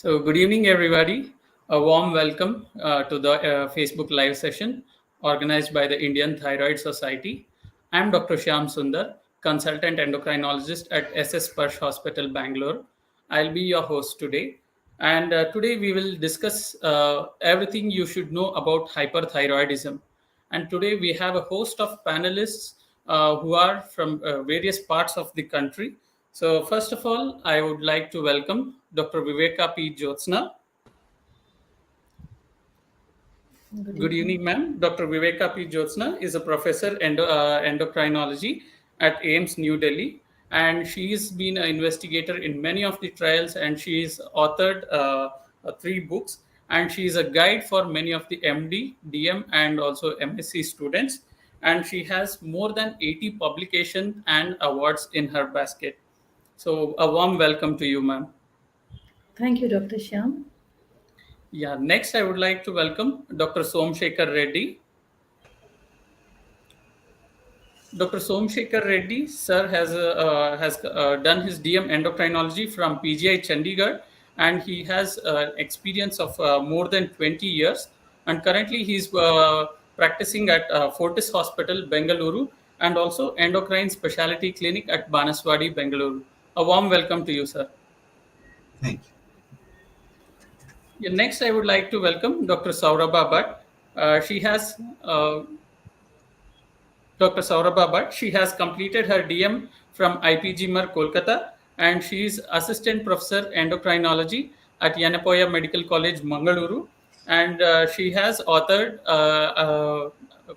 So, good evening, everybody. A warm welcome to the Facebook Live session organized by the Indian Thyroid Society. I'm Dr. Shyam Sundar, consultant endocrinologist at SS Sparsh Hospital, Bangalore. I'll be your host today. And today we will discuss everything you should know about hyperthyroidism. And today we have a host of panelists who are from various parts of the country. So, first of all, I would like to welcome Dr. Viveka P. Jyotsna. Good Good evening. evening, ma'am. Dr. Viveka P. Jyotsna is a professor endocrinology at AIMS New Delhi, and she's been an investigator in many of the trials, and she's authored three books, and she's a guide for many of the MD, DM, and also MSc students, and she has more than 80 publications and awards in her basket. So, a warm welcome to you, ma'am. Thank you, Dr. Shyam. Yeah, next I would like to welcome Dr. Somshekhar Reddy. Dr. Somshekhar Reddy, sir, has done his DM endocrinology from PGI Chandigarh, and he has experience of more than 20 years. And currently, he's practicing at Fortis Hospital, Bengaluru, and also Endocrine Specialty Clinic at Banaswadi, Bengaluru. A warm welcome to you, sir. Thank you. Yeah, next, I would like to welcome Dr. Saurabha Bhatt. She has Dr. Saurabha Bhatt. She has completed her DM from IPGMR Kolkata, and she is Assistant Professor Endocrinology at Yanapoya Medical College, Mangaluru. And she has authored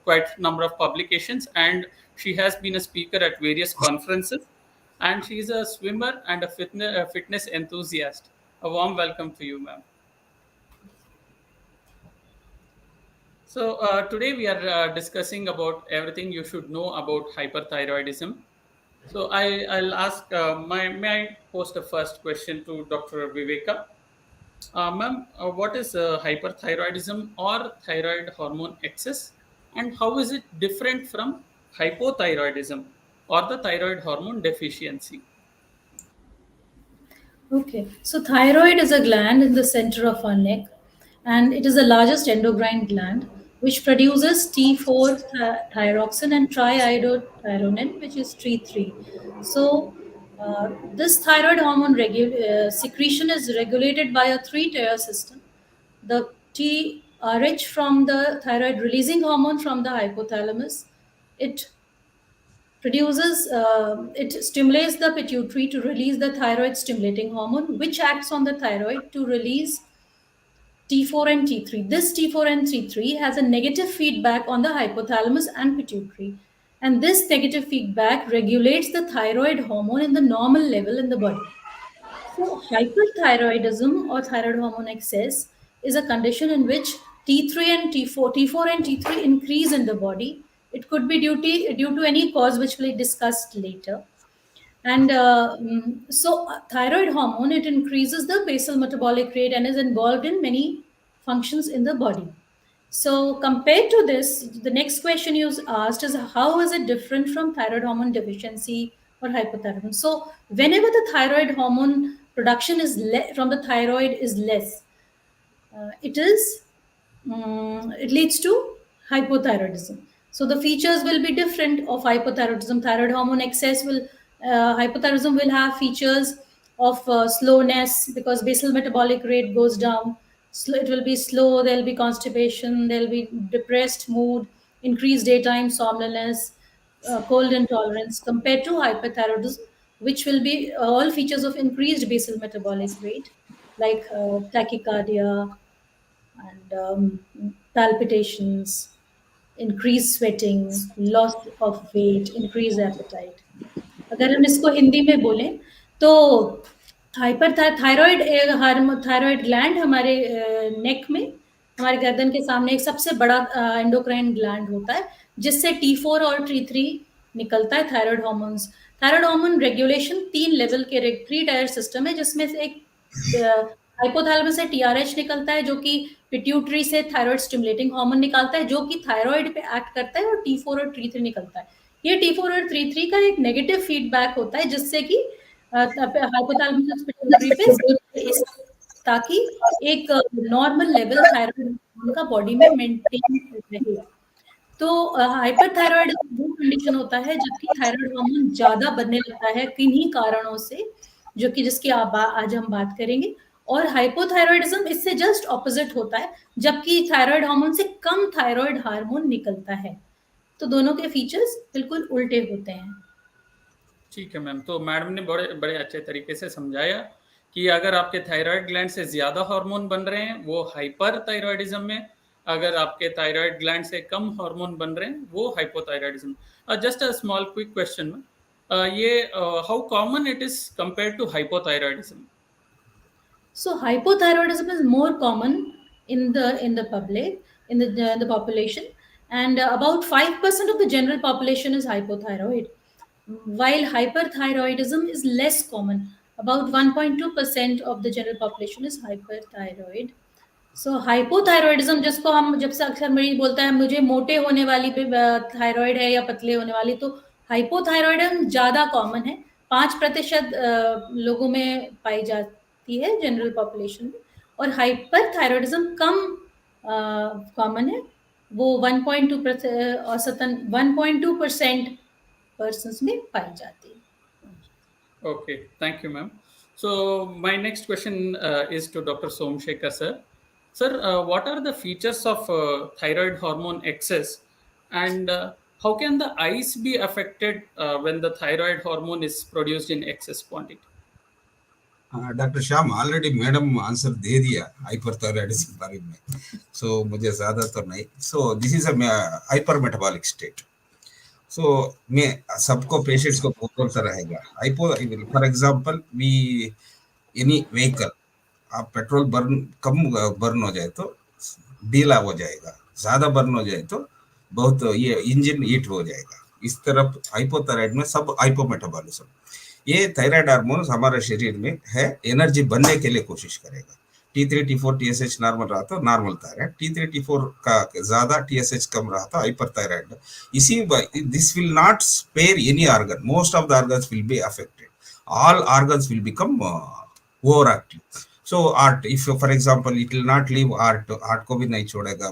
quite a number of publications, and she has been a speaker at various conferences. And she is a swimmer and a fitness enthusiast. A warm welcome to you, ma'am. So today we are discussing about everything you should know about hyperthyroidism. So I'll ask, may I post a first question to Dr. Viveka? Ma'am, what is hyperthyroidism or thyroid hormone excess, and how is it different from hypothyroidism or the thyroid hormone deficiency? Okay, so thyroid is a gland in the center of our neck, and it is the largest endocrine gland which produces T4 thyroxine and triiodothyronine, which is T3. So, this thyroid hormone secretion is regulated by a three-tier system. The TRH from the thyroid releasing hormone from the hypothalamus. It it stimulates the pituitary to release the thyroid stimulating hormone, which acts on the thyroid to release T4 and T3. This T4 and T3 has a negative feedback on the hypothalamus and pituitary. And this negative feedback regulates the thyroid hormone in the normal level in the body. So, hyperthyroidism or thyroid hormone excess is a condition in which T3 and T4 and T3 increase in the body. It could be due to any cause which we'll discuss later. And thyroid hormone, it increases the basal metabolic rate and is involved in many functions in the body. So compared to this, the next question you asked is how is it different from thyroid hormone deficiency or hypothyroidism? So whenever the thyroid hormone production is from the thyroid is less, it leads to hypothyroidism. So the features will be different of hypothyroidism. Thyroid hormone excess hypothyroidism will have features of slowness because basal metabolic rate goes down. It will be slow, there'll be constipation, there'll be depressed mood, increased daytime somnolence, cold intolerance compared to hyperthyroidism, which will be all features of increased basal metabolic rate like tachycardia, and palpitations, increased sweating, loss of weight, increased appetite. अगर हम इसको हिंदी में बोलें तो hyper thyroid thyroid gland हमारे नेक में हमारे गर्दन के सामने एक सबसे बड़ा एंडोक्राइन ग्लैंड होता है जिससे T4 और T3 निकलता है थायराइड हार्मोन रेगुलेशन 3 लेवल के 3 टायर सिस्टम है जिसमें से एक हाइपोथैलेमस से TRH निकलता है जो कि पिट्यूटरी से थायराइड स्टिमुलेटिंग हार्मोन निकालता है जो कि थायराइड पे एक्ट करता है और T4 और T3 निकलता है ये T4 और T3 का एक नेगेटिव फीडबैक होता है जिससे कि हाइपोथैलेमस पिट्यूटरी पे इस ताकि एक नॉर्मल लेवल थायराइड हार्मोन का बॉडी में मेंटेन रहे। तो हाइपरथायरॉयडिज्म वो कंडीशन होता है जबकि थायराइड हार्मोन ज़्यादा बनने लगता है किन्हीं कारणों से, जो कि जिसकी आज हम बात करेंगे। और हाइपोथायरॉयडिज्म इससे जस्ट ऑपोजिट होता है, जबकि थायराइड हार्मोन से कम थायराइड हार्मोन निकलता है। तो दोनों के फीचर्स बिल्कुल उल्टे होते हैं। ठीक है मैम, तो मैडम ने बड़े बड़े अच्छे तरीके से समझाया कि अगर आपके थायराइड ग्लैंड से ज़्यादा हार्मोन बन रहे हैं वो हाइपर थायराइडिज्म में, अगर आपके थायराइड ग्लैंड से कम हार्मोन बन रहे हैं वो hypothyroidism. Just a small quick question में, ये how common it is compare to hypothyroidism? So hypothyroidism is more common in the public in the population, and about 5% of the general population is hypothyroid, while hyperthyroidism is less common. About 1.2% of the general population is hyperthyroid. So hypothyroidism, जिसको हम जब से अक्सर मरीज बोलता है मुझे मोटे होने वाली पे थायराइड है या पतले होने वाली, तो हाइपोथायरॉयडिज्म ज़्यादा कॉमन है। 5% लोगों में पाई जाती है जनरल पॉपुलेशन में, और हाइपर थायरॉयडिज्म कम कॉमन है। वो 1.2 औसतन 1.2% पर्सन में पाई जाती है। Okay, thank you, ma'am. So my next question is to Dr. Somshekhar sir. Sir, what are the features of thyroid hormone excess, and how can the eyes be affected when the thyroid hormone is produced in excess quantity? Doctor Shyam already madam answer दे दिया hyperthyroidism के बारे में, सो मुझे ज्यादा तो नहीं। So this is a hyper metabolic state. सो मैं सबको पेशेंट्स को बोलता रहेगा hypo, for example we any vehicle, आप पेट्रोल बर्न कम बर्न हो जाए तो ढीला हो जाएगा, ज्यादा बर्न हो जाए तो बहुत ये इंजन हीट हो जाएगा। इस तरफ हाइपोथायराइड में सब हाइपोमेटाबॉलिज्म, ये थायराइड हार्मोन हमारे शरीर में है, एनर्जी बनने के लिए कोशिश करेगा। T3 T4 TSH नॉर्मल रहा तो नॉर्मल थायराइड, T3 T4 का ज्यादा TSH कम रहा तो हाइपरथायराइड। इसी this will not spare any organ, most of the organs will be affected, all organs will become over active. So heart, if for example it will not leave heart, heart को भी नहीं छोड़ेगा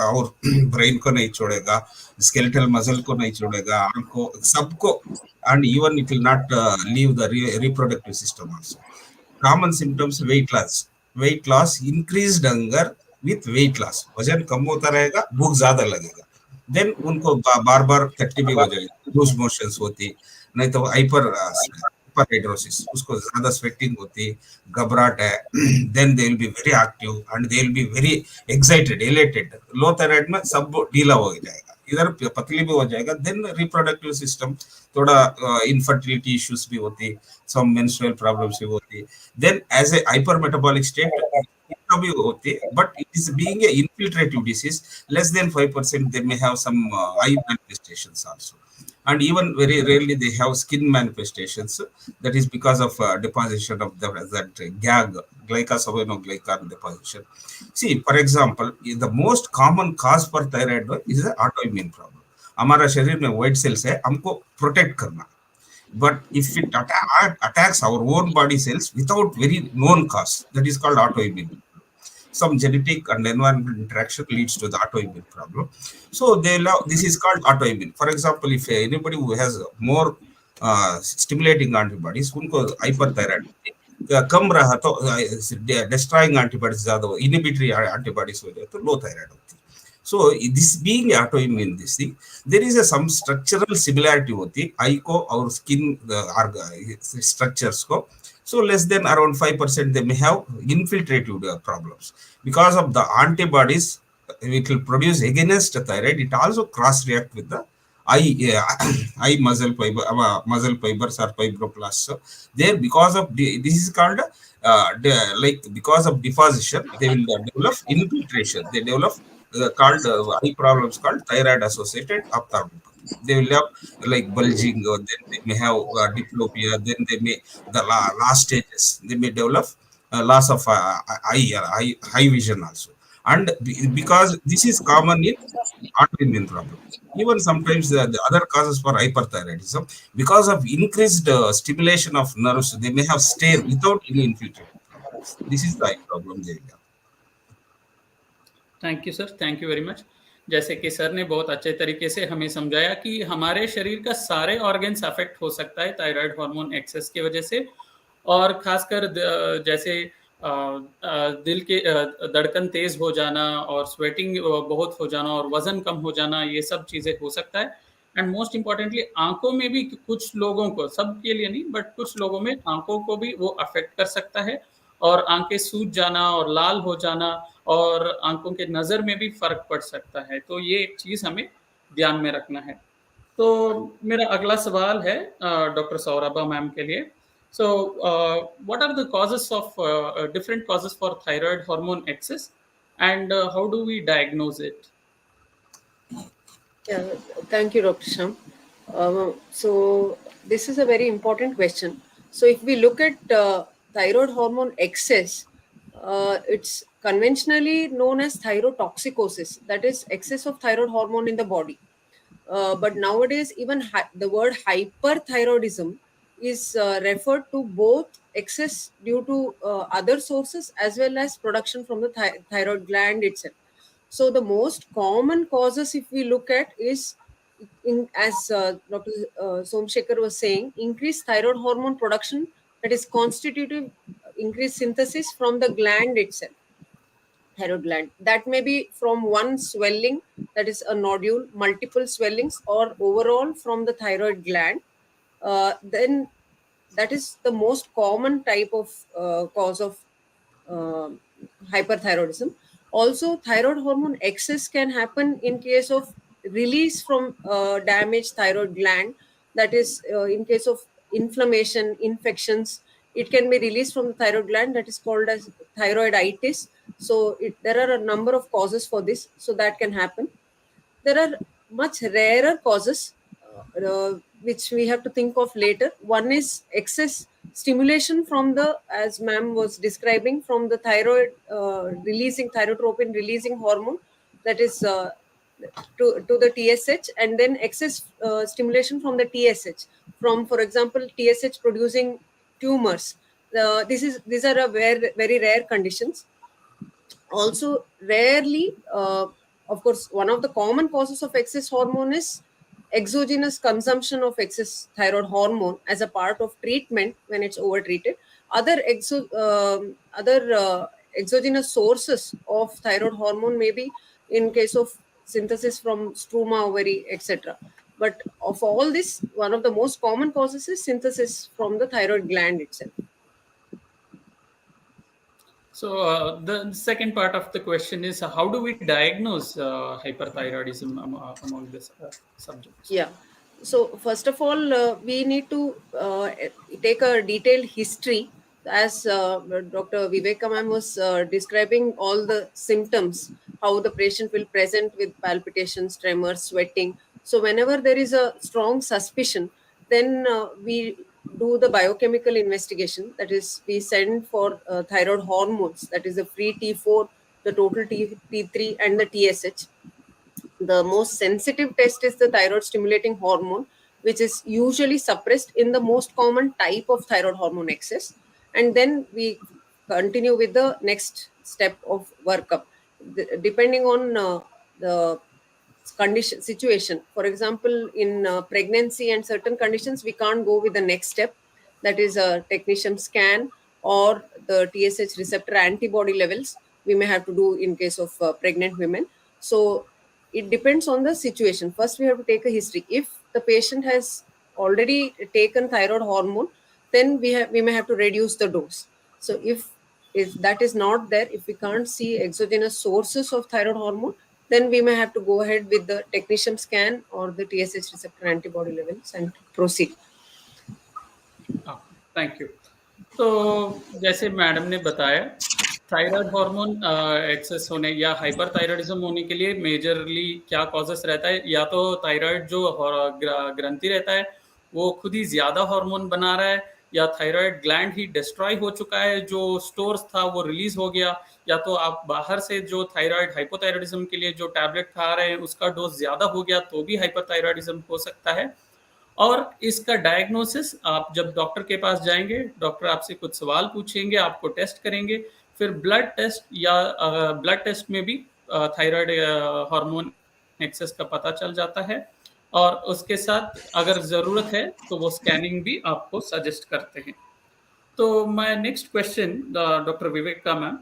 और brain को नहीं छोड़ेगा, skeletal muscle को नहीं छोड़ेगा, आंख को, सबको, and even it will not leave the reproductive system also. Common symptoms: weight loss, increased hunger with weight loss, वजन कम होता रहेगा, भूख ज्यादा लगेगा। देन उनको बार बार टट्टी भी हो जाएगी, लूज मोशंस होती, नहीं तो हाइपर हाइपरहाइड्रोसिस, उसको ज्यादा स्वेटिंग होती, घबराहट है। Then they will be very active and they will be very excited, elated. लो थायराइड में सब ढीला हो जाएगा, इधर पतली भी हो जाएगा। देन रिप्रोडक्टिव सिस्टम थोड़ा इनफर्टिलिटी इश्यूज भी होती, सम मेंस्ट्रुअल प्रॉब्लम्स भी होती। Then as a hyper metabolic state भी होती है, but it is being a infiltrative disease, less than 5% they may have some eye manifestations also, and even very rarely they have skin manifestations. That is because of deposition of that GAG, glycosaminoglycan deposition. See, for example, the most common cause for thyroid is the autoimmune problem. हमारा शरीर में white cells है, हमको protect करना, but if it attacks our own body cells without very known cause, that is called autoimmune. Some genetic and environmental interaction leads to the autoimmune problem. So this is called autoimmune. For example, if anybody who has more stimulating antibodies, उनको hyperthyroid कम रहा तो destroying antibodies ज्यादा हो, inhibitory antibodies हो जाए तो low thyroid होती है। So this being autoimmune, this thing, there is some structural similarity होती है eye को और skin structures को। So less than around 5% they may have infiltrative problems because of the antibodies it will produce against the thyroid. It also cross react with the eye muscle fibers or fibroblasts. So there, because of this is called like because of deposition, they will develop infiltration. They develop called eye problems called thyroid associated ophthalmopathy. They will have like bulging, or then they may have diplopia. Then they may the last stages they may develop loss of eye vision also. And because this is common in autoimmune problems, even sometimes the other causes for hyperthyroidism, because of increased stimulation of nerves, they may have stare without any infiltration. This is the eye problems area. Thank you sir, thank you very much. जैसे कि sir ने बहुत अच्छे तरीके से हमें समझाया कि हमारे शरीर का सारे ऑर्गन्स अफेक्ट हो सकता है थायराइड हार्मोन एक्सेस की वजह से, और खासकर जैसे दिल के धड़कन तेज हो जाना और स्वेटिंग बहुत हो जाना और वजन कम हो जाना, ये सब चीजें हो सकता है। एंड मोस्ट इम्पॉर्टेंटली आंखों में भी कुछ लोगों को, सबके लिए नहीं बट कुछ लोगों में आंखों को भी वो अफेक्ट कर सकता है, और आंखें सूज जाना और लाल हो जाना और आंखों के नज़र में भी फ़र्क पड़ सकता है। तो ये एक चीज़ हमें ध्यान में रखना है। तो मेरा अगला सवाल है डॉक्टर सौरभा मैम के लिए। So what are the causes of different causes for thyroid hormone excess, and how do we diagnose it? Yeah, thank you, Dr. Sham. So this is a very important question. So if we look at thyroid hormone excess, it's conventionally known as thyrotoxicosis, that is excess of thyroid hormone in the body. But nowadays, even the word hyperthyroidism is referred to both excess due to other sources as well as production from the thyroid gland itself. So the most common causes, if we look at, is as Dr. Somshekhar was saying, increased thyroid hormone production, that is constitutive increased synthesis from the gland itself, thyroid gland. That may be from one swelling, that is a nodule, multiple swellings, or overall from the thyroid gland. Then that is the most common type of cause of uh, hyperthyroidism. Also, thyroid hormone excess can happen in case of release from damaged thyroid gland. That is, in case of inflammation, infections, it can be released from the thyroid gland. That is called as thyroiditis. So, there are a number of causes for this. So, that can happen. There are much rarer causes which we have to think of later. One is excess stimulation from the, as ma'am was describing, from the thyroid releasing thyrotropin releasing hormone, that is to the TSH, and then excess stimulation from the TSH, from, for example, TSH producing tumors. These are a very rare conditions. Also, rarely, of course, one of the common causes of excess hormone is exogenous consumption of excess thyroid hormone as a part of treatment when it's overtreated. Other exogenous sources of thyroid hormone may be in case of synthesis from struma ovary, etc. But of all this, one of the most common causes is synthesis from the thyroid gland itself. So the second part of the question is, how do we diagnose hyperthyroidism among these subjects? Yeah. So first of all, we need to take a detailed history, as Dr. Viveka ma'am was describing all the symptoms, how the patient will present with palpitations, tremors, sweating. So whenever there is a strong suspicion, then we do the biochemical investigation. That is, we send for thyroid hormones, that is the free T4, the total T3, and the TSH. The most sensitive test is the thyroid stimulating hormone, which is usually suppressed in the most common type of thyroid hormone excess. And then we continue with the next step of workup. Depending on the condition situation, for example, in pregnancy and certain conditions, we can't go with the next step, that is a technetium scan or the TSH receptor antibody levels we may have to do in case of pregnant women. So it depends on the situation. First, we have to take a history. If the patient has already taken thyroid hormone, then we may have to reduce the dose. So if that is not there, if we can't see exogenous sources of thyroid hormone, then we may have to go ahead with the technetium scan or the TSH receptor antibody levels and proceed. Thank you. तो जैसे madam ने बताया, thyroid hormone access होने या hyperthyroidism होने के लिए majorly क्या कॉजेस रहता है? या तो थायराइड जो ग्रंथि रहता है वो खुद ही ज्यादा हार्मोन बना रहा है, या थायराइड ग्लैंड ही डिस्ट्रॉय हो चुका है, जो स्टोर्स था वो रिलीज हो गया, या तो आप बाहर से जो थायराइड हाइपोथायराइडिज्म के लिए जो टैबलेट खा रहे हैं उसका डोज ज्यादा हो गया तो भी हाइपरथायराइडिज्म हो सकता है। और इसका डायग्नोसिस आप जब डॉक्टर के पास जाएंगे, डॉक्टर आपसे कुछ सवाल पूछेंगे, आपको टेस्ट करेंगे, फिर ब्लड टेस्ट या ब्लड टेस्ट में भी थायराइड हार्मोन एक्सेस का पता चल जाता है, और उसके साथ अगर ज़रूरत है तो वो स्कैनिंग भी आपको सजेस्ट करते हैं। तो my next question, Dr. Viveka ma'am.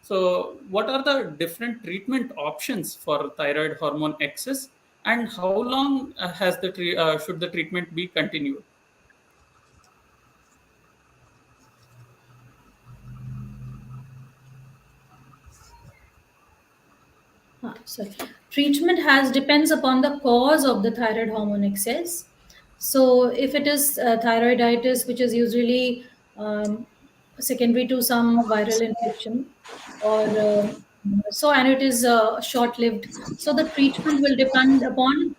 So, what are the different treatment options for thyroid hormone excess, and how long should the treatment be continued? Sorry. Treatment has depends upon the cause of the thyroid hormone excess. So if it is thyroiditis, which is usually secondary to some viral infection, or and it is short-lived. So the treatment will depend upon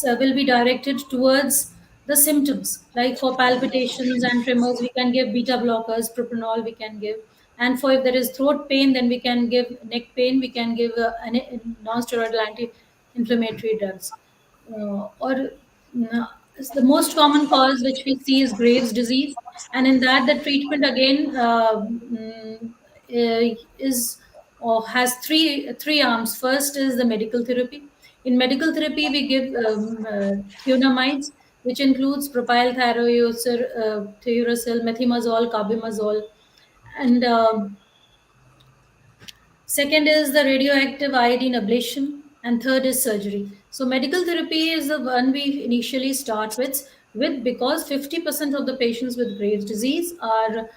will be directed towards the symptoms. Like for palpitations and tremors, we can give beta blockers, propranolol we can give. And for if there is throat pain, then we can give neck pain, we can give non-steroidal anti-inflammatory drugs. Or the most common cause which we see is Graves' disease, and in that the treatment again is or has three arms. First is the medical therapy. In medical therapy, we give thionamides, which includes propyl thiouracil, methimazole, carbimazole, and second is the radioactive iodine ablation, and third is surgery. So medical therapy is the one we initially start with because 50% of the patients with Graves' disease are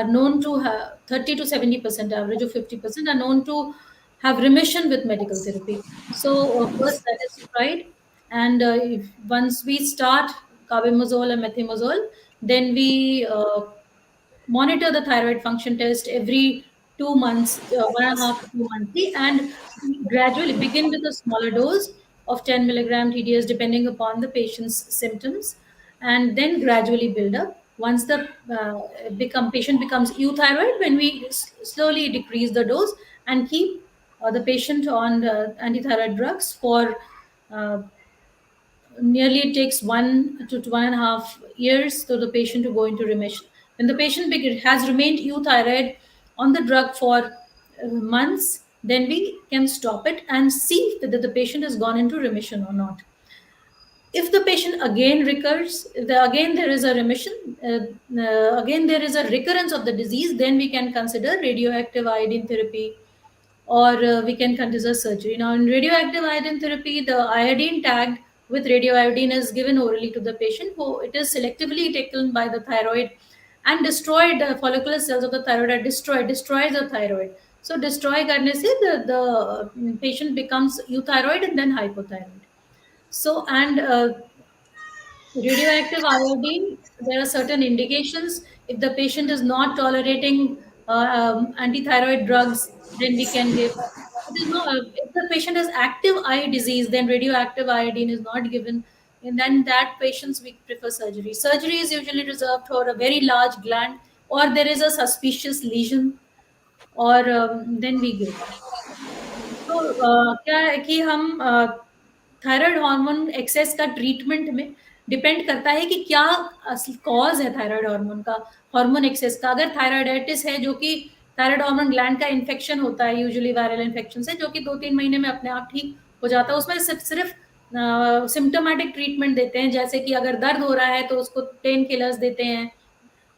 known to have 30 to 70%, average of 50% are known to have remission with medical therapy. So first that is tried, and if once we start carbimazole and methimazole, then we monitor the thyroid function test every 2 months, 1.5 to 2 monthly, and gradually begin with a smaller dose of 10 milligram TDS depending upon the patient's symptoms, and then gradually build up. Once the patient becomes euthyroid, when we slowly decrease the dose and keep the patient on antithyroid drugs for uh, nearly it takes 1 to 1.5 years for the patient to go into remission. When the patient has remained euthyroid on the drug for months, then we can stop it and see whether the patient has gone into remission or not. If the patient again recurs, if again there is a remission, again there is a recurrence of the disease, then we can consider radioactive iodine therapy, or we can consider surgery. Now, in radioactive iodine therapy, the iodine tagged with radioiodine is given orally to the patient, who it is selectively taken by the thyroid and destroyed. The follicular cells of the thyroid are destroys the thyroid. So destroy karne se the patient becomes euthyroid and then hypothyroid. So, and radioactive iodine, there are certain indications. If the patient is not tolerating antithyroid drugs, then we can give. If the patient has active eye disease, then radioactive iodine is not given. And then that patients we prefer surgery. Surgery is usually reserved for a very large gland, or there is a suspicious lesion, or then we give. तो क्या है कि हम thyroid hormone access का treatment में depend करता है कि क्या कॉज है थायराइड हार्मोन का, हार्मोन एक्सेस का। अगर थायराइडाइटिस है, जो कि थायराइड हार्मोन ग्लैंड का इन्फेक्शन होता है, यूजुअली वायरल इन्फेक्शन से, जो कि 2-3 महीने में अपने आप ठीक हो जाता है, उसमें सिर्फ सिम्टोमेटिक ट्रीटमेंट देते हैं। जैसे कि अगर दर्द हो रहा है तो उसको पेन किलर्स देते हैं,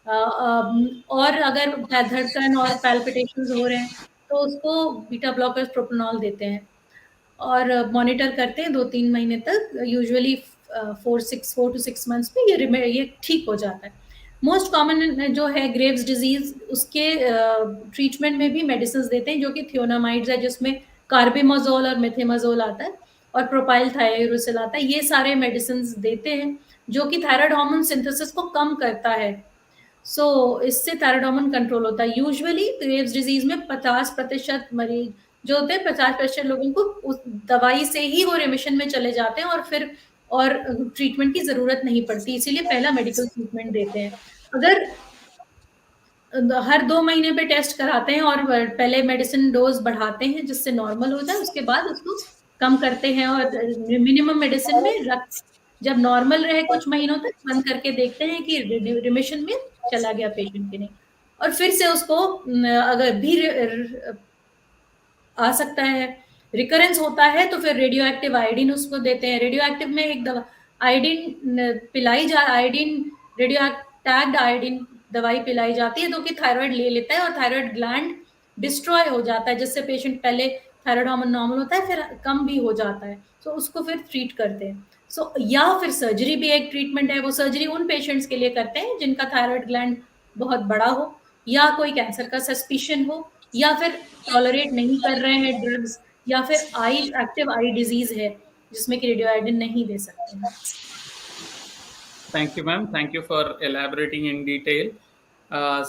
और अगर धड़कन और पैल्पिटेशंस हो रहे हैं तो उसको बीटा ब्लॉकर्स, प्रोप्रानॉल देते हैं, और मॉनिटर करते हैं 2-3 महीने तक। यूजुअली 4 to 6 months में ये ठीक हो जाता है। मोस्ट कॉमन जो है ग्रेव्स डिजीज, उसके ट्रीटमेंट में भी मेडिसिन देते हैं, जो कि थियोनामाइड्स है, जिसमें कार्बिमाजोल और मेथेमाजोल आता है, और प्रोपाइल थायोरुसिल आता है। ये सारे मेडिसिन देते हैं जो कि थायराइड हार्मोन सिंथेसिस को कम करता है। सो इससे थायराइड हार्मोन कंट्रोल होता है। यूजुअली ग्रेव्स डिजीज में 50% मरीज जो होते हैं, 50% लोगों को उस दवाई से ही वो रिमिशन में चले जाते हैं, और फिर और ट्रीटमेंट की जरूरत नहीं पड़ती, इसीलिए पहला मेडिकल ट्रीटमेंट देते हैं। अगर हर 2 महीने पे टेस्ट कराते हैं और पहले मेडिसिन डोज बढ़ाते हैं जिससे नॉर्मल हो जाए, उसके बाद उसको कम करते हैं, और मिनिमम मेडिसिन में जब नॉर्मल रहे कुछ महीनों तक बंद करके देखते हैं कि रिमिशन में चला गया पेशेंट की नहीं, और फिर से उसको अगर भी आ सकता है, रिकरेंस होता है, तो फिर रेडियो एक्टिव आयोडीन उसको देते हैं। रेडियो एक्टिव में एक दवा आयोडीन पिलाई जा आयोडीन रेडियो टैग्ड आयोडीन दवाई पिलाई जाती है, तो कि थायराइड ले लेता है और थायराइड ग्लैंड डिस्ट्रॉय हो जाता है, जिससे पेशेंट पहले थायराइड हार्मोन नॉर्मल होता है, फिर कम भी हो जाता है, तो उसको फिर ट्रीट करते हैं। या फिर सर्जरी भी एक ट्रीटमेंट है। वो सर्जरी उन पेशेंट्स के लिए करते हैं जिनका थायराइड ग्लैंड बहुत बड़ा हो, या कोई कैंसर का सस्पिशन हो, या फिर टॉलरेट नहीं कर रहे हैं ड्रग्स, या फिर आई एक्टिव आई डिजीज है जिसमें कि रेडियोआयोडीन नहीं दे सकते हैं। Thank you, ma'am. Thank you for elaborating in detail.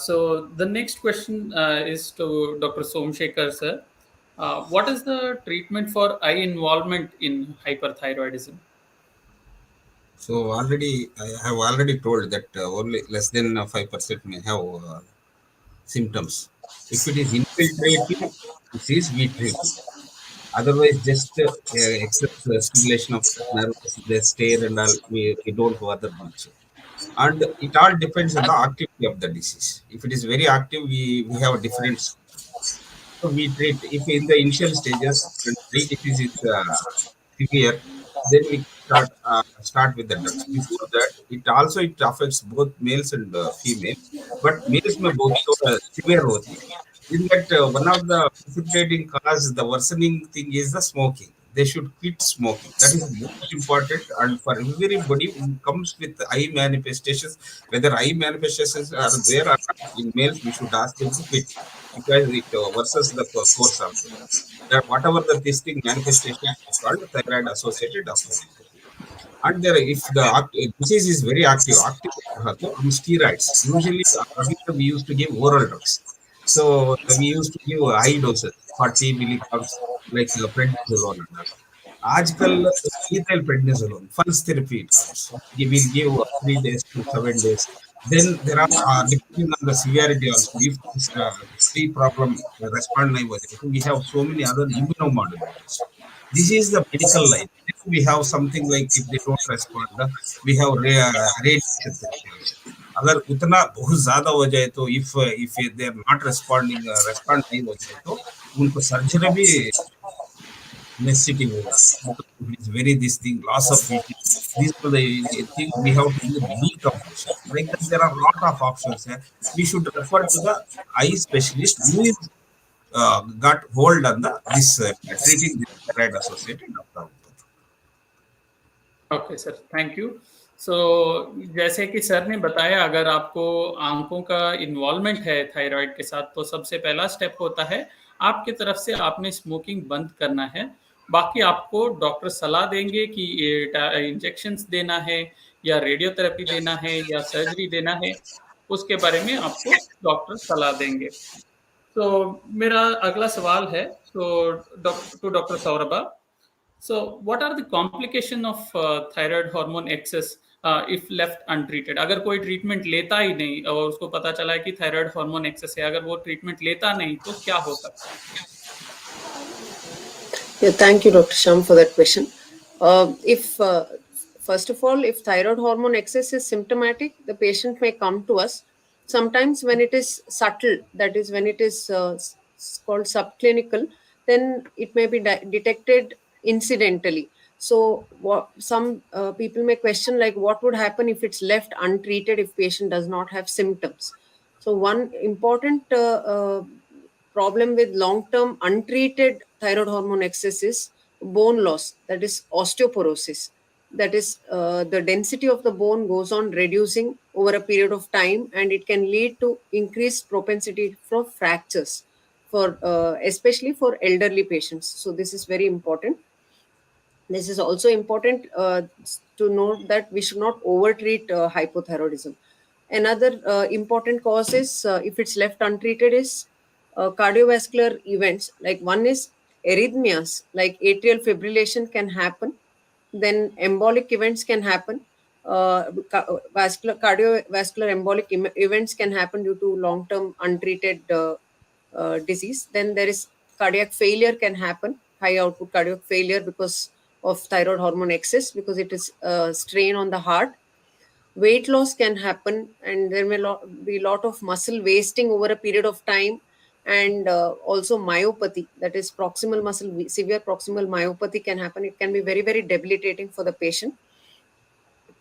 So the next question is to Dr. Somshekhar sir. What is the treatment for eye involvement in hyperthyroidism? So already I have already told that only less than 5% may have symptoms. If it is infiltrating disease, we treat it. Otherwise, just excess stimulation of the nerves, they stare and all, we don't bother much. And it all depends on the activity of the disease. If it is very active, we have a different. So we treat if in the initial stages when eye disease is severe, then we start with the drugs. Before that, it affects both males and female, but males may both severe होती है. In that one of the precipitating cause, the worsening thing is the smoking. They should quit smoking. That is most important. And for everybody who comes with eye manifestations, whether eye manifestations are there or not, in males, we should ask them to quit because it versus the course also. That whatever the this thing manifestation is called thyroid associated ophthalmopathy. And there, if the disease is very active on steroids. Usually, earlier we used to give oral drugs. So we used to give high doses, 40 milligrams, like prednisolone. And all. आजकल lethal prednisolone, pulse therapy it comes. We will give 3 days to 7 days. Then there are depending on the severity also. If this eye problem respond nahi hote, so we have so many other immunomodulators. This is the medical line. Then we have something like if they don't respond, we have radiation therapy also. अगर उतना बहुत ज्यादा हो जाए तो if they are not responding respond नहीं हो जाए तो उनको सर्जरी भी necessity होगा because it is very this thing loss of vision. These are the things we have to do decompression. Like that, there are a lot of options. We should refer to the eye specialist who is got hold on the this treating this thyroid associated ophthalmopathy. Okay sir, thank you. So जैसे कि sir ने बताया, अगर आपको आंखों का involvement है thyroid के साथ, तो सबसे पहला स्टेप होता है आपकी तरफ से आपने स्मोकिंग बंद करना है। बाकी आपको डॉक्टर सलाह देंगे कि इंजेक्शंस देना है या रेडियोथेरेपी देना है या सर्जरी देना है, उसके बारे में आपको डॉक्टर सलाह देंगे। तो मेरा अगला सवाल है to doctor Saurabha. So, what are the complication of thyroid hormone excess if left untreated? अगर कोई ट्रीटमेंट लेता ही नहीं और उसको पता चला है कि थायराइड हार्मोन एक्सेस है, अगर वो ट्रीटमेंट लेता नहीं तो क्या हो सकता है? Yeah, thank you, Dr. Sham, for that question. If first of all, if thyroid hormone excess is symptomatic, the patient may come to us. Sometimes when it is subtle, that is when it is called subclinical, then it may be detected incidentally. So some people may question like what would happen if it's left untreated if patient does not have symptoms. So one important problem with long-term untreated thyroid hormone excess is bone loss, that is osteoporosis. That is the density of the bone goes on reducing over a period of time, and it can lead to increased propensity for fractures, for especially for elderly patients. So this is very important. This is also important to note that we should not overtreat hypothyroidism. Another important cause is, if it's left untreated, is cardiovascular events. Like one is arrhythmias, like atrial fibrillation can happen. Then embolic events can happen. Cardiovascular embolic events can happen due to long-term untreated disease. Then there is cardiac failure can happen, high output cardiac failure, because of thyroid hormone excess because it is a strain on the heart. Weight loss can happen, and there may be a lot of muscle wasting over a period of time, and also myopathy, that is proximal muscle, severe proximal myopathy can happen. It can be very, very debilitating for the patient.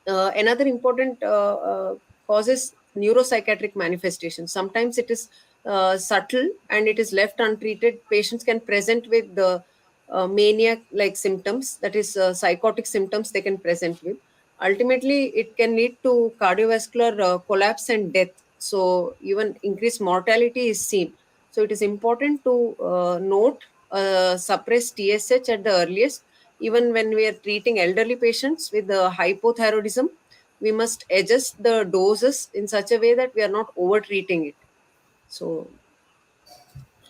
Another important cause is neuropsychiatric manifestation. Sometimes it is subtle and it is left untreated. Patients can present with the maniac like symptoms, that is psychotic symptoms they can present with. Ultimately it can lead to cardiovascular collapse and death, so even increased mortality is seen. So it is important to note suppress TSH at the earliest. Even when we are treating elderly patients with the hypothyroidism, we must adjust the doses in such a way that we are not over treating it. So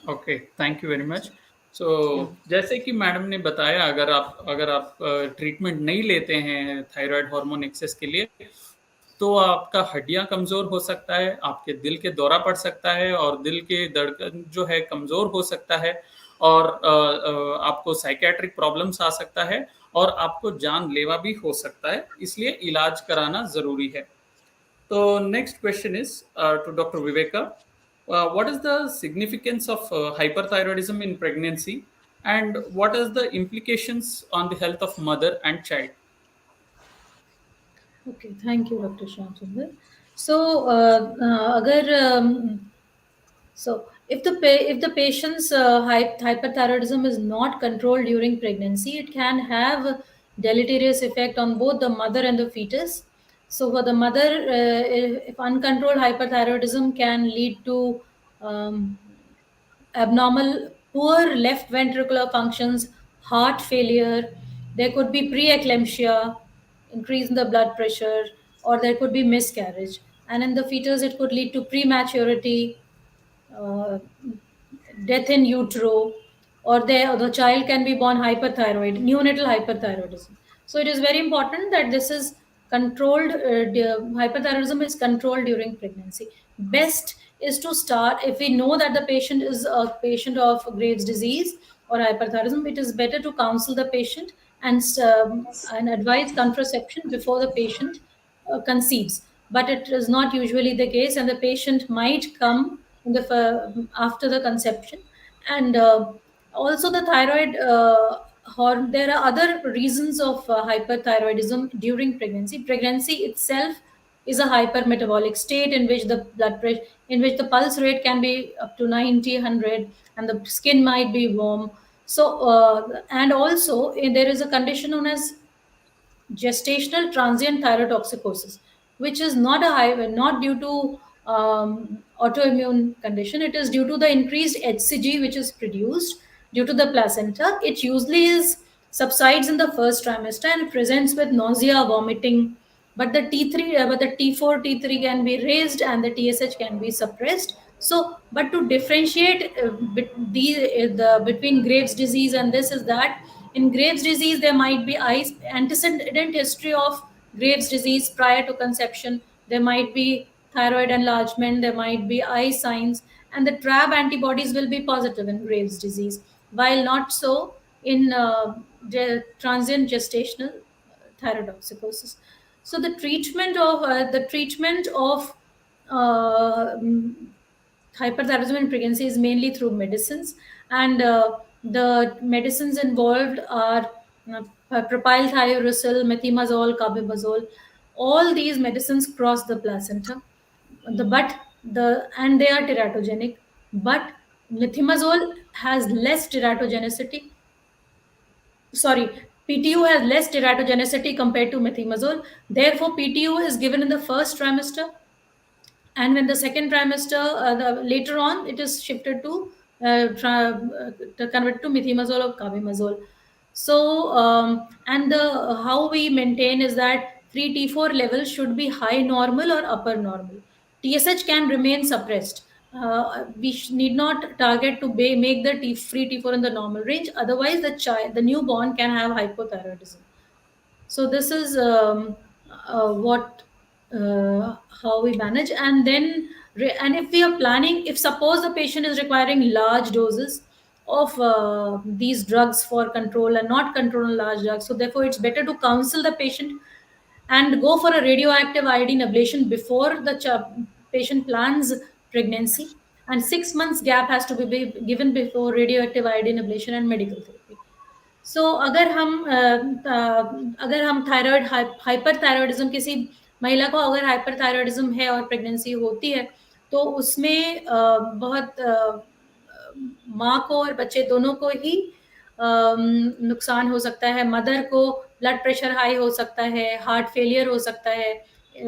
okay, thank you very much. So yeah. जैसे कि madam ने बताया, अगर आप treatment नहीं लेते हैं thyroid hormone access के लिए, तो आपका हड्डियां कमजोर हो सकता है, आपके दिल के दौरा पड़ सकता है और दिल के धड़कन जो है कमजोर हो सकता है, और आपको साइकेट्रिक प्रॉब्लम्स आ सकता है, और आपको जानलेवा भी हो सकता है। इसलिए इलाज कराना जरूरी है। So next question is to Dr. Viveka. What is the significance of hyperthyroidism in pregnancy, and what is the implications on the health of mother and child? Okay, thank you, Dr. Shyam Sundar. So, अगर so if the patient's hyperthyroidism is not controlled during pregnancy, it can have a deleterious effect on both the mother and the fetus. So for the mother, if uncontrolled hyperthyroidism can lead to um, abnormal, poor left ventricular functions, heart failure. There could be preeclampsia, increase in the blood pressure, or there could be miscarriage. And in the fetus, it could lead to prematurity, uh, death in utero, or the child can be born hyperthyroid, neonatal hyperthyroidism. So it is very important that this is controlled, hyperthyroidism is controlled during pregnancy. Best is to start, if we know that the patient is a patient of Graves' disease or hyperthyroidism, it is better to counsel the patient and advise contraception before the patient conceives. But it is not usually the case, and the patient might come in after the conception. And also the thyroid there are other reasons of hyperthyroidism during pregnancy. Pregnancy itself is a hypermetabolic state in which the blood pressure, in which the pulse rate can be up to 90, 100, and the skin might be warm. So and also there is a condition known as gestational transient thyrotoxicosis, which is not due to autoimmune condition. It is due to the increased HCG which is produced due to the placenta. It usually is subsides in the first trimester and presents with nausea, vomiting. But the T4, T3 can be raised and the TSH can be suppressed. So, but to differentiate between Graves' disease and this is that in Graves' disease, there might be antecedent history of Graves' disease prior to conception. There might be thyroid enlargement. There might be eye signs, and the TRAB antibodies will be positive in Graves' disease, while not so in transient gestational thyrotoxicosis. So the treatment of uh, hyperthyroidism in pregnancy is mainly through medicines, and the medicines involved are propylthiouracil, methimazole, carbimazole. All these medicines cross the placenta, and they are teratogenic. But methimazole has less teratogenicity. Sorry, PTU has less teratogenicity compared to methimazole. Therefore, PTU is given in the first trimester, and when the second trimester later on it is shifted to convert to methimazole or carbimazole. So and the how we maintain is that 3T4 levels should be high normal or upper normal. TSH can remain suppressed. We need not target to make the free T4 in the normal range, otherwise the newborn can have hypothyroidism. So this is what how we manage. And then and if we are planning, if suppose the patient is requiring large doses of these drugs for control and not control on large drugs. So therefore, it's better to counsel the patient and go for a radioactive iodine ablation before the patient plans pregnancy. And 6 months gap has to be given before radioactive iodine ablation and medical therapy. सो अगर हम thyroid hyper thyroidism किसी महिला को अगर hyper thyroidism है और pregnancy होती है तो उसमें बहुत माँ को और बच्चे दोनों को ही नुकसान हो सकता है. मदर को ब्लड प्रेशर हाई हो सकता है, हार्ट फेलियर हो सकता है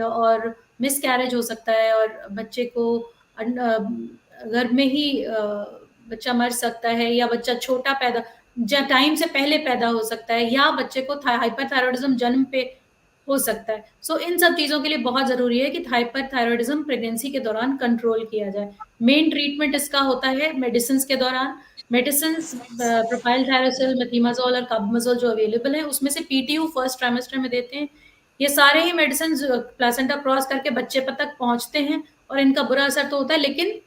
और मिस कैरेज हो सकता है और बच्चे को घर में ही बच्चा मर सकता है या बच्चा छोटा पैदा टाइम से पहले पैदा हो सकता है या बच्चे को हाइपरथायरॉयडिज्म जन्म पे हो सकता है. सो इन सब चीज़ों के लिए बहुत ज़रूरी है कि हाइपरथायरॉयडिज्म प्रेगनेंसी के दौरान कंट्रोल किया जाए. मेन ट्रीटमेंट इसका होता है मेडिसिन के दौरान. मेडिसिन प्रोपाइल थायरोसिल, मेथीमाजोल और कार्बामेजोल जो अवेलेबल है उसमें से पीटीयू फर्स्ट ट्राइमेस्टर में देते हैं. ये सारे ही मेडिसिन प्लेसेंटा क्रॉस करके बच्चे तक पहुंचते हैं और इनका बुरा असर तो होता है, लेकिन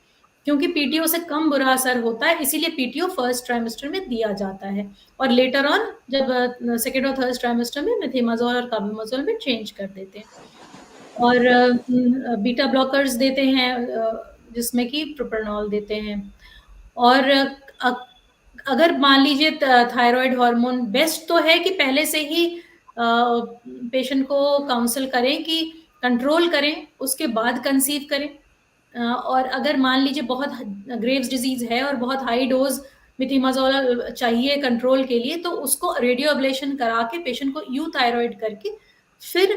क्योंकि पीटीओ से कम बुरा असर होता है इसीलिए पीटीओ फर्स्ट ट्राइमेस्टर में दिया जाता है और लेटर ऑन जब सेकेंड और थर्ड ट्राइमेस्टर में मेथीमाजोल और कार्बामेजोल में चेंज कर देते हैं. और बीटा ब्लॉकर्स देते हैं जिसमें कि प्रोप्रानोल देते हैं. और अगर मान लीजिए थायराइड हार्मोन बेस्ट तो है कि पहले से ही पेशेंट को काउंसल करें कि कंट्रोल करें, उसके बाद कंसीव करें. और अगर मान लीजिए बहुत ग्रेव्स डिजीज है और बहुत हाई डोज मिथीमाजोल चाहिए कंट्रोल के लिए तो उसको रेडियो अब्लेशन करा के पेशेंट को यू थायराइड करके फिर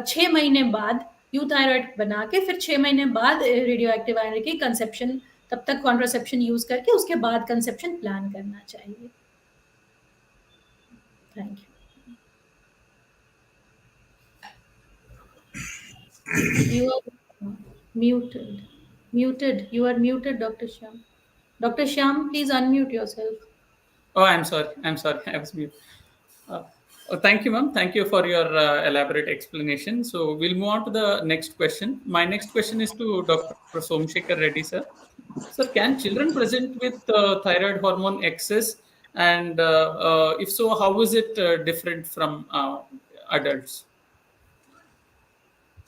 6 महीने बाद यू थायराइड बना के फिर 6 महीने बाद रेडियो एक्टिव आयरन की कंसेप्शन तब तक कॉन्ट्रासेप्शन यूज करके उसके बाद कंसेप्शन प्लान करना चाहिए. Thank you. You are muted. You are muted, Dr. Shyam. Dr. Shyam, please unmute yourself. Oh, I'm sorry. I was mute. Thank you, ma'am. Thank you for your elaborate explanation. So we'll move on to the next question. My next question is to Dr. Somshekhar Reddy, sir. Sir, can children present with thyroid hormone excess? And if so, how is it different from adults?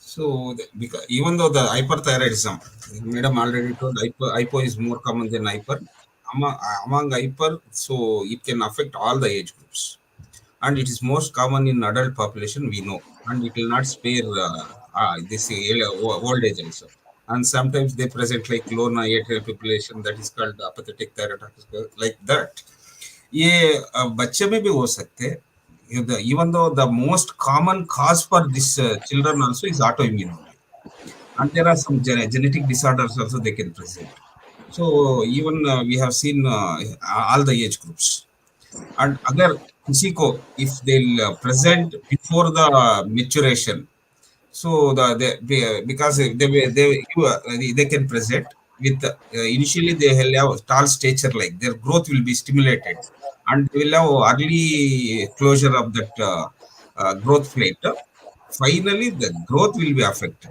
So, because even though the hyperthyroidism, madam already told, hypo is more common than hyper. Among hyper, so it can affect all the age groups, and it is most common in adult population. We know, and it will not spare this old age also. And sometimes they present like low atrial fibrillation, that is called apathetic thyroiditis, like that. ये बच्चे में भी हो सकते हैं. Even though the most common cause for this children also is autoimmune only, and there are some genetic disorders also they can present. So even we have seen all the age groups. And अगर किसी को if they'll present before the maturation, so because they can present with initially they will have tall stature, like their growth will be stimulated and they will have early closure of that growth plate. Finally the growth will be affected.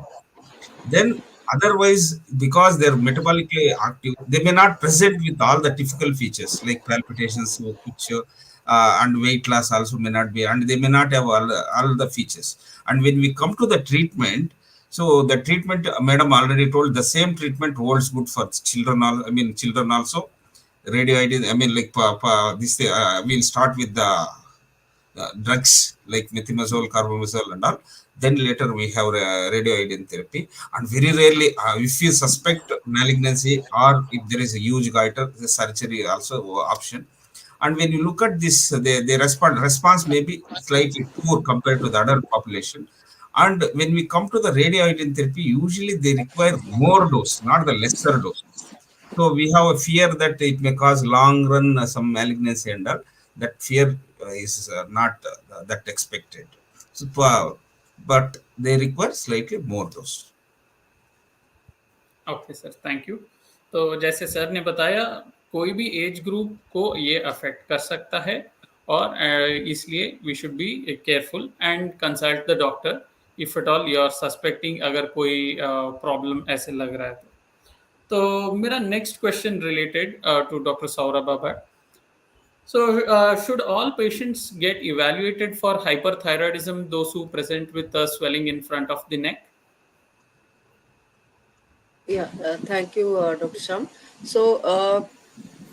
Then otherwise, because they're metabolically active, they may not present with all the typical features like palpitations, which and weight loss also may not be, and they may not have all the features. And when we come to the treatment, so the treatment, madam already told, the same treatment holds good for children. Children also. Radioiodine, like this, we'll start with the drugs like methimazole, carbamazole and all. Then later we have radioiodine therapy. And very rarely, if you suspect malignancy or if there is a huge goiter, the surgery also option. And when you look at this, the response may be slightly poor compared to the adult population. And when we come to the radioiodine therapy, usually they require more dose, not the lesser dose. So we have a fear that it may cause long run some malignancy and all. That fear is not that expected. So, but they require slightly more dose. Okay sir, thank you. तो जैसे sir ने बताया, कोई भी age group को ये affect कर सकता है और इसलिए we should be careful and consult the doctor if at all you are suspecting, अगर कोई प्रॉब्लम ऐसे लग रहा है तो. मेरा next question related to doctor Saurabh Bhatt. So, should all patients get evaluated for hyperthyroidism, those who present with swelling in front of the neck? Yeah, thank you, Dr. Sham. So,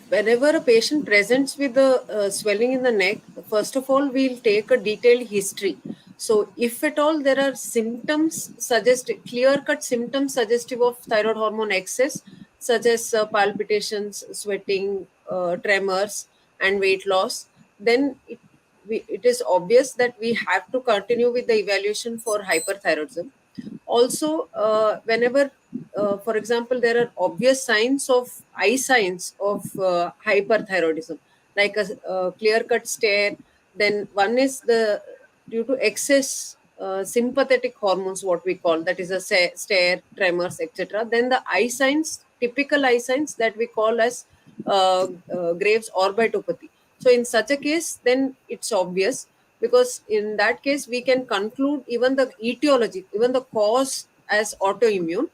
whenever a patient presents with the swelling in the neck, first of all, we'll take a detailed history. So, if at all there are symptoms clear cut symptoms suggestive of thyroid hormone excess, such as palpitations, sweating, tremors, and weight loss, then it is obvious that we have to continue with the evaluation for hyperthyroidism. Also, whenever for example there are obvious signs of eye signs of hyperthyroidism, like a clear cut stare, then one is the due to excess sympathetic hormones, what we call, that is a stare, tremors, etc. Then the eye signs, typical eye signs, that we call as Graves orbitopathy. So in such a case, then it's obvious, because in that case we can conclude even the etiology, even the cause, as autoimmune.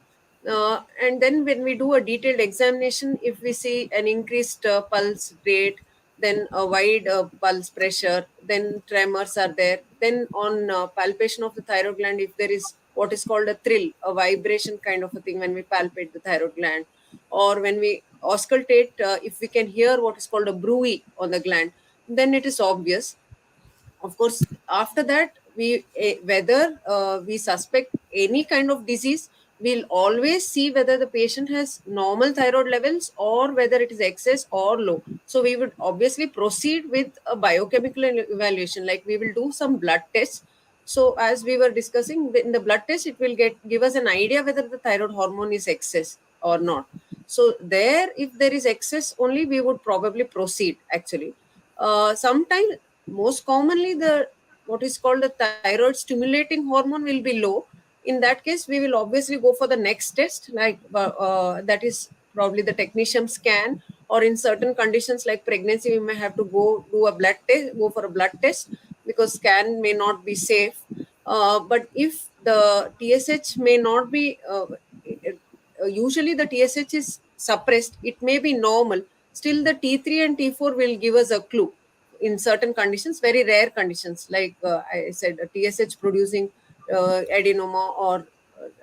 And then when we do a detailed examination, if we see an increased pulse rate, then a wide pulse pressure, then tremors are there, then on palpation of the thyroid gland, if there is what is called a thrill, a vibration kind of a thing when we palpate the thyroid gland, or when we auscultate, if we can hear what is called a bruit on the gland, then it is obvious. Of course, after that, whether we suspect any kind of disease, we'll always see whether the patient has normal thyroid levels or whether it is excess or low. So we would obviously proceed with a biochemical evaluation, like we will do some blood tests. So as we were discussing, in the blood test, it will give us an idea whether the thyroid hormone is excess or not. So there, if there is excess only, we would probably proceed actually. Sometimes, most commonly, the what is called the thyroid stimulating hormone will be low. In that case, we will obviously go for the next test, like that is probably the technetium scan, or in certain conditions like pregnancy, we may have to go for a blood test, because scan may not be safe. But if the TSH may not be usually the TSH is suppressed, it may be normal, still the T3 and T4 will give us a clue in certain conditions, very rare conditions, like I said, a TSH producing adenoma, or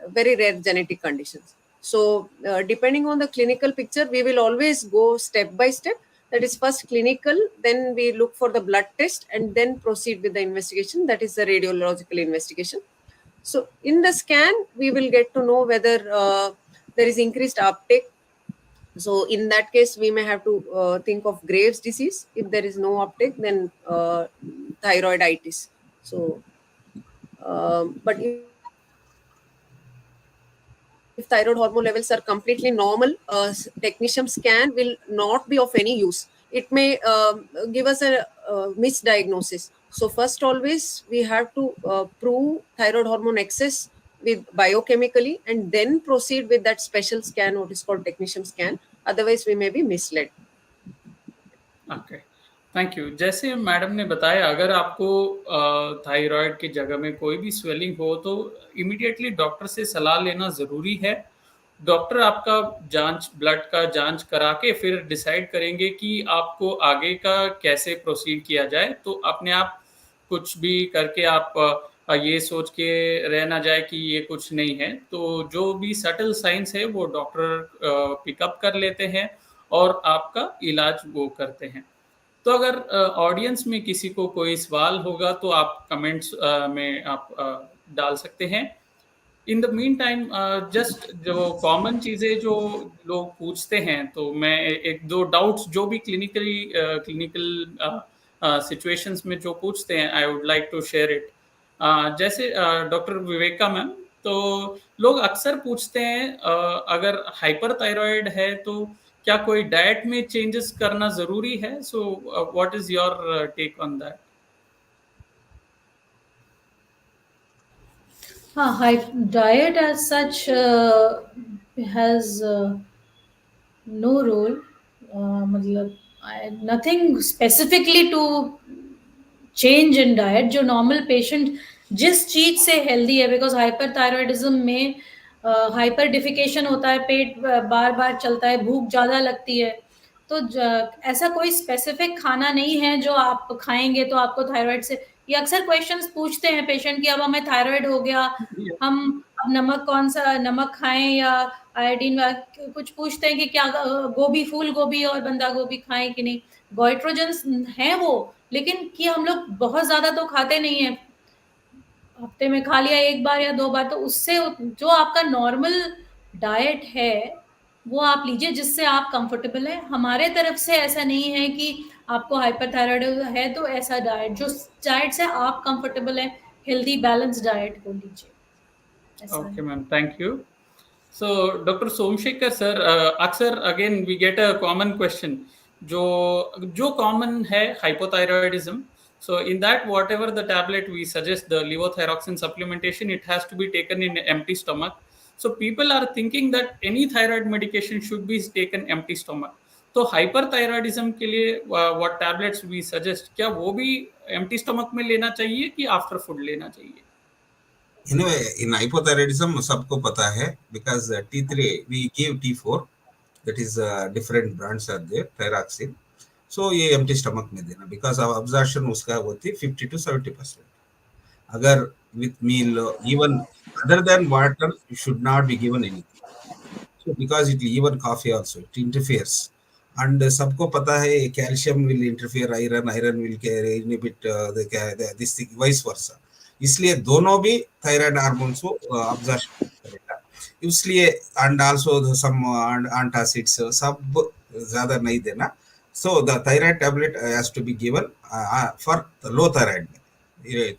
very rare genetic conditions. So depending on the clinical picture, we will always go step by step. That is, first clinical, then we look for the blood test, and then proceed with the investigation, that is the radiological investigation. So in the scan, we will get to know whether there is increased uptake. So in that case, we may have to think of Graves disease. If there is no uptake, then thyroiditis. So, but if thyroid hormone levels are completely normal, technetium scan will not be of any use. It may give us a misdiagnosis. So first, always we have to prove thyroid hormone excess with biochemically, and then proceed with that special scan, what is called technetium scan. Otherwise, we may be misled. Okay, thank you. जैसे madam ने बताया, अगर आपको thyroid की जगह में कोई भी स्वेलिंग हो तो इमीडिएटली डॉक्टर से सलाह लेना ज़रूरी है। डॉक्टर आपका ब्लड का जांच करा के फिर डिसाइड करेंगे कि आपको आगे का कैसे प्रोसीड किया जाए। तो अपने आप कुछ भी करके आप ये सोच के रह ना जाए कि ये कुछ नहीं है। तो जो भी सटल साइंस है वो डॉक्टर पिकअप कर लेते हैं और आपका इलाज वो करते हैं। तो अगर ऑडियंस में किसी को कोई सवाल होगा तो आप कमेंट्स में आप डाल सकते हैं। In the mean time just जो कॉमन चीज़ें जो लोग पूछते हैं, तो मैं एक दो डाउट्स जो भी क्लिनिकल सिचुएशंस में जो पूछते हैं, I would like to share it. जैसे डॉक्टर विवेका मैम, तो लोग अक्सर पूछते हैं अगर हाइपरथायरॉयड है तो क्या कोई डाइट में चेंजेस करना ज़रूरी है? So what is your take on that? Diet as such has no role. मतलब nothing specifically to change in diet. जो नॉर्मल पेशेंट जिस चीज से हेल्दी है, बिकॉज हाइपरथायरॉयडिज्म में हाइपर डिफिकेशन होता है, पेट बार बार चलता है, भूख ज़्यादा लगती है, तो ऐसा कोई स्पेसिफिक खाना नहीं है जो आप खाएंगे तो आपको थायराइड से, ये अक्सर क्वेश्चंस पूछते हैं पेशेंट कि अब हमें थायराइड हो गया, Yeah. हम अब नमक कौन सा नमक खाएं या आयोडीन, कुछ पूछते हैं कि क्या गोभी, फूल गोभी और बंदा गोभी खाएं कि नहीं। गोइट्रोजन्स हैं वो, लेकिन कि हम लोग बहुत ज्यादा तो खाते नहीं है, हफ्ते में खा लिया एक बार या दो बार, तो उससे जो आपका नॉर्मल डाइट है वो आप लीजिए जिससे आप कंफर्टेबल है। हमारे तरफ से ऐसा नहीं है कि आपको हाइपरथायराइड है तो ऐसा डाइट, जो डाइट से आप कंफर्टेबल है, हेल्दी बैलेंस डाइट को लीजिए, ऐसा Okay, है। ma'am. Thank you. So, Dr. Somshekhar sir, अक्सर again we get a common question, जो जो common है hypothyroidism. So, in that whatever the tablet we suggest, the levothyroxine supplementation, it has to be taken in empty stomach. So, people are thinking that any thyroid medication should be taken empty stomach. तो hyperthyroidism के लिए what tablets we suggest, क्या वो भी empty stomach में लेना चाहिए कि आफ्टर फूड लेना चाहिए? Anyway, in hypothyroidism, सबको पता है because T3 we give T4, that is different brands are there, thyroxine. So ये empty stomach में देना because of absorption उसका होती है 50 to 70%. अगर with meal even other than water you should not be given anything. So because it even coffee also it interferes. And सबको पता है calcium will interfere iron, iron will inhibit this thing, vice versa. इसलिए दोनों भी thyroid hormones को absorb करेगा, इसलिए and also some antacids सब ज्यादा नहीं देना. So the thyroid tablet has to be given for the low thyroid,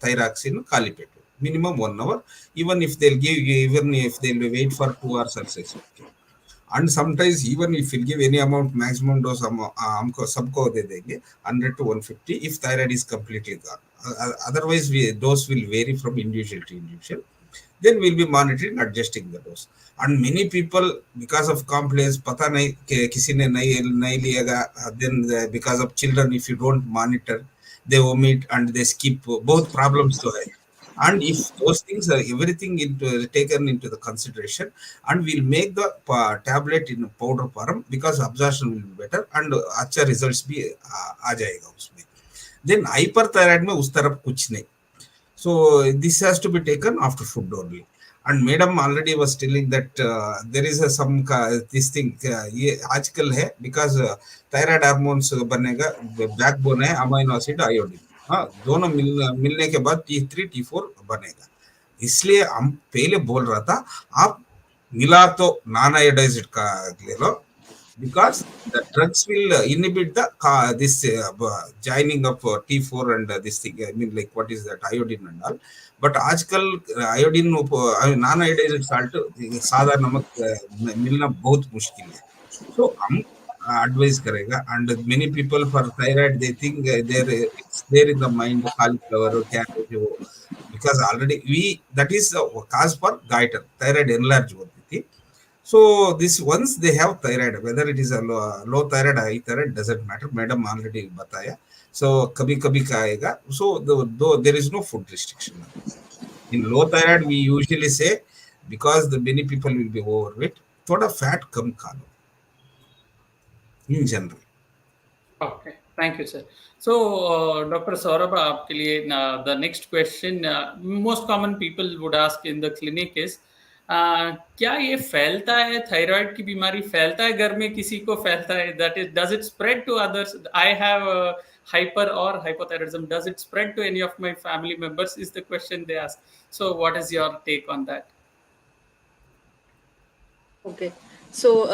thyroxine calipeto, minimum 1 hour. Even if they'll give, even if they'll wait for 2 hours also it's okay. And sometimes even if you give any amount, maximum dose हमको सबको दे देंगे 100 to 150 if thyroid is completely gone. Otherwise we dose will vary from individual to individual. Then we'll be monitoring, adjusting the dose. And many people because of complaints पता नहीं कि किसी ने नहीं नहीं लिएगा, then because of children if you don't monitor they omit and they skip, both problems तो है. And if those things are everything taken into the consideration, and we'll make the tablet in powder form because absorption will be better and अच्छा results भी आ जाएगा उसमें. Then hyperthyroid में उस तरफ कुछ नहीं. So this has to be taken after food only. And madam already was telling that there is some this thing ये आजकल है because thyroid hormones बनेगा, backbone है amino acid iodine. हाँ, दोनों मिलने के बाद T3 T4 बनेगा. इसलिए हम पहले बोल रहा था आप मिला तो नॉन आयोडाइज्ड का ले लो because the drugs will inhibit the this joining of T4 and this thing. I mean, like what is that iodine and all. But आजकल iodine non iodized salt सादा नमक मिलना बहुत मुश्किल है. So हम advise करेगा. And many people for thyroid they think it's there in the mind cauliflower or cabbage because already we that is cause for goiter, thyroid enlarge होती थी. So this once they have thyroid, whether it is a low thyroid, high thyroid, doesn't matter. Madam already बताया. So कभी कभी का आएगा. So though there is no food restriction. In low thyroid, we usually say because the many people will be overweight, थोड़ा fat कम खा लो. In general. Okay, thank you, sir. So, Dr. Saurabh, आपके लिए the next question most common people would ask in the clinic is क्या ये फैलता है, thyroid की बीमारी फैलता है घर में किसी को फैलता है, that is does it spread to others? I have hyper or hypothyroidism, does it spread to any of my family members is the question they ask. So what is your take on that? Okay. So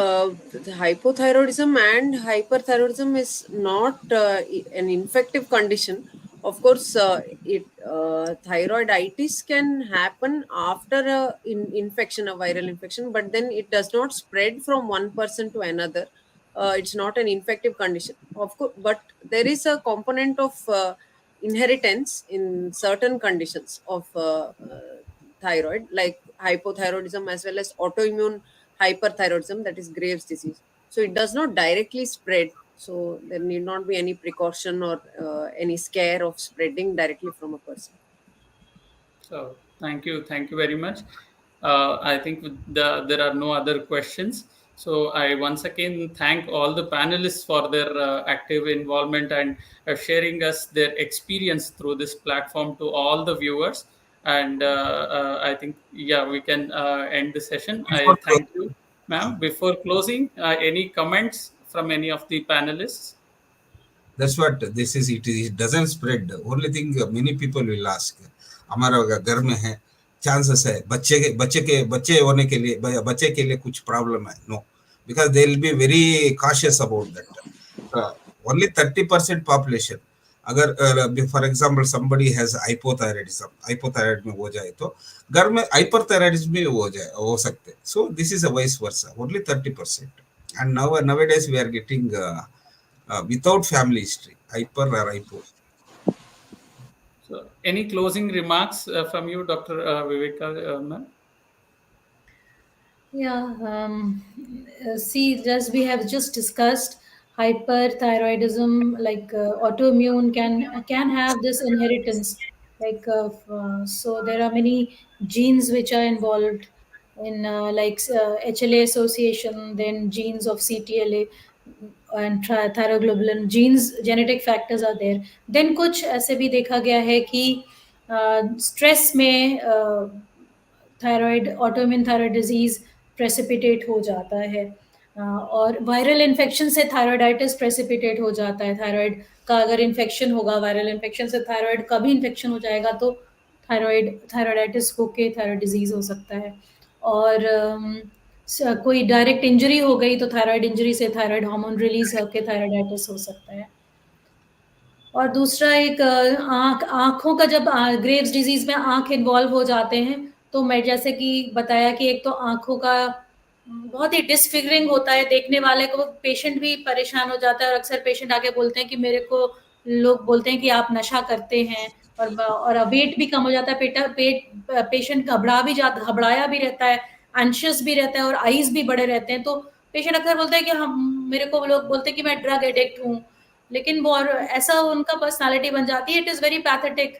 the hypothyroidism and hyperthyroidism is not an infective condition. Of course, thyroiditis can happen after infection, a viral infection, but then it does not spread from one person to another. It's not an infective condition, of course, but there is a component of inheritance in certain conditions of thyroid, like hypothyroidism as well as autoimmune hyperthyroidism, that is Graves' disease. So it does not directly spread. So there need not be any precaution or any scare of spreading directly from a person. So thank you very much. I think there are no other questions. So I once again thank all the panelists for their active involvement and sharing us their experience through this platform to all the viewers. And I think, yeah, we can end the session. I Before thank you, ma'am. Before closing, any comments from any of the panelists? that's what this is. It doesn't spread. Only thing many people will ask, हमारा घर में है, chances है बच्चे होने के लिए बच्चे के लिए कुछ problem है? No, because they will be very cautious about that. Only 30% population, अगर for example somebody has hypothyroidism, hypothyroid में हो जाए तो घर में hyperthyroidism भी हो सकते. So this is a vice versa. Only 30%. And nowadays we are getting without family history, hyper or hypo. So, any closing remarks from you, Dr. Viveka, ma'am? Yeah, see, as we have just discussed, hyperthyroidism, like autoimmune, can have this inheritance. Like, so there are many genes which are involved in HLA association, then genes of CTLA and thyroglobulin genes, genetic factors are there. Then कुछ ऐसे भी देखा गया है कि stress में thyroid autoimmune thyroid disease precipitate हो जाता है और वायरल इन्फेक्शन से थायराइडाइटिस प्रेसिपिटेट हो जाता है. थायराइड का अगर इन्फेक्शन होगा, वायरल इन्फेक्शन से थायराइड का भी इन्फेक्शन हो जाएगा तो थायराइडाइटिस होके थायराइड डिजीज हो सकता है. और कोई डायरेक्ट इंजरी हो गई तो थायराइड इंजरी से थायराइड हार्मोन रिलीज होकर थायराइडाइटिस हो सकता है. और दूसरा एक आँखों का जब ग्रेव्स डिजीज में आँख इन्वॉल्व हो जाते हैं तो मैं जैसे कि बताया कि एक तो आँखों का बहुत ही डिसफिगरिंग होता है, देखने वाले को पेशेंट भी परेशान हो जाता है और अक्सर पेशेंट आके बोलते हैं कि मेरे को लोग बोलते हैं कि आप नशा करते हैं और वेट भी कम हो जाता है, पेशेंट घबराया भी रहता है, एंशियस भी रहता है और आईज भी बड़े रहते हैं. तो पेशेंट अक्सर बोलते हैं कि हम मेरे को लोग बोलते हैं कि मैं ड्रग एडिक्ट हूँ, लेकिन वो ऐसा उनका पर्सनालिटी बन जाती है. It is very pathetic,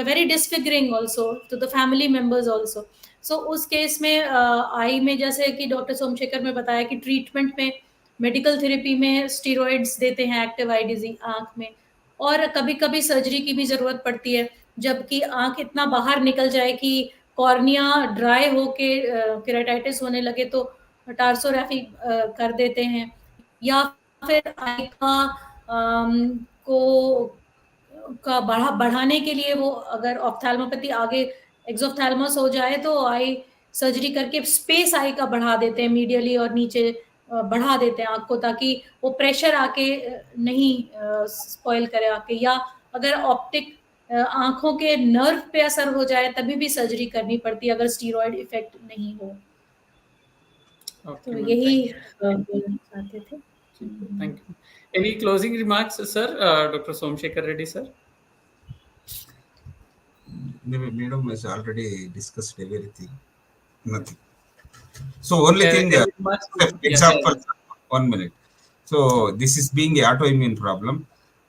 very disfiguring also to the family members also. So उस केस में आई में जैसे कि डॉक्टर सोमशेखर ने बताया कि ट्रीटमेंट में मेडिकल थेरेपी में स्टीरॉइड्स देते हैं एक्टिव आई डिजीज आँख में, और कभी कभी सर्जरी की भी ज़रूरत पड़ती है जबकि आँख इतना बाहर निकल जाए कि कॉर्निया ड्राई होके केराटाइटिस होने लगे तो टार्सोग्राफी कर देते हैं. या फिर आई का को का बढ़ाने के लिए वो अगर ऑप्थेल्मोपैथी आगे एक्सोफ्थेल्मस हो जाए तो आई सर्जरी करके स्पेस आई का बढ़ा देते हैं, मीडियली और नीचे बढ़ा देते हैं आँख को, ताकि वो प्रेशर आके नहीं स्पॉइल करे आके. या अगर ऑप्टिक आँखों के नर्व पे असर हो जाए तभी भी सर्जरी करनी पड़ती है अगर स्टीरॉयड इफेक्ट नहीं हो. Okay, तो ma'am. यही Thank you. बोलना चाहते थे. Thank you. Any closing remarks, sir? Dr. Somshekhar Reddy, sir? Madam has already discussed everything. Nothing. So only thing, Any remarks? example, 1 minute. So this is being an autoimmune problem.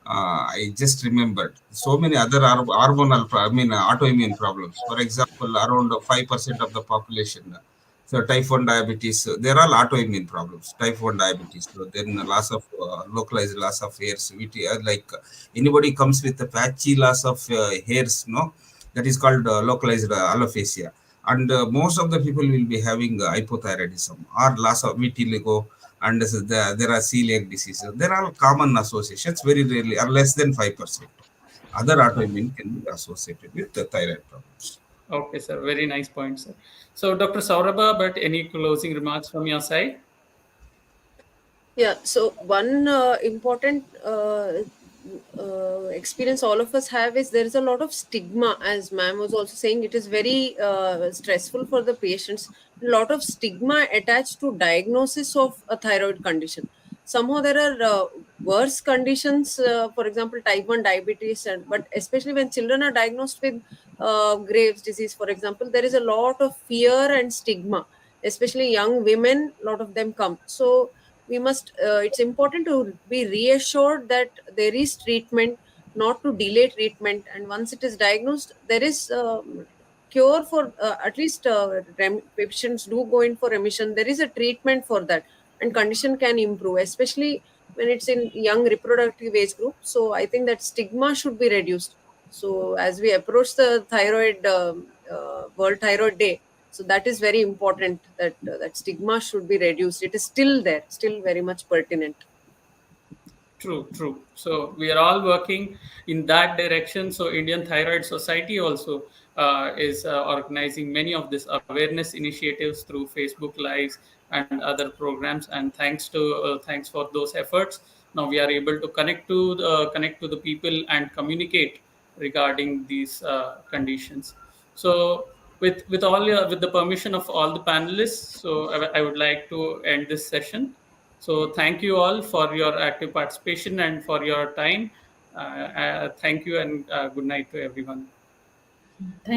I just remembered so many other hormonal, autoimmune problems. For example, around 5% of the population. So type 1 diabetes, they're all autoimmune problems. Type 1 diabetes. So then loss of localized loss of hairs. Like anybody comes with a patchy loss of hairs, no, that is called localized alopecia. And most of the people will be having hypothyroidism or loss of vitiligo, and there are celiac diseases. There are common associations, very rarely, or less than 5%. Other autoimmune can be associated with the thyroid problems. Okay, sir. Very nice point, sir. So, Dr. Saurabha, but any closing remarks from your side? Yeah, so one important experience all of us have is there is a lot of stigma, as ma'am was also saying. It is very stressful for the patients. A lot of stigma attached to diagnosis of a thyroid condition. Somehow there are worse conditions, for example, type 1 diabetes, but especially when children are diagnosed with Graves' disease, for example, there is a lot of fear and stigma, especially young women, a lot of them come. So we must it's important to be reassured that there is treatment, not to delay treatment, and once it is diagnosed there is cure for at least patients do go in for remission. There is a treatment for that. and condition can improve, especially when it's in young reproductive age group. So I think that stigma should be reduced. So as we approach the thyroid World Thyroid Day, so that is very important, that that stigma should be reduced. It is still there, still very much pertinent. True, true. So we are all working in that direction. So Indian Thyroid Society also is organizing many of these awareness initiatives through Facebook Lives and other programs. And thanks for those efforts. Now we are able to connect to the people and communicate regarding these conditions. So with the permission of all the panelists, so I would like to end this session. So thank you all for your active participation and for your time. Thank you and good night to everyone. Thank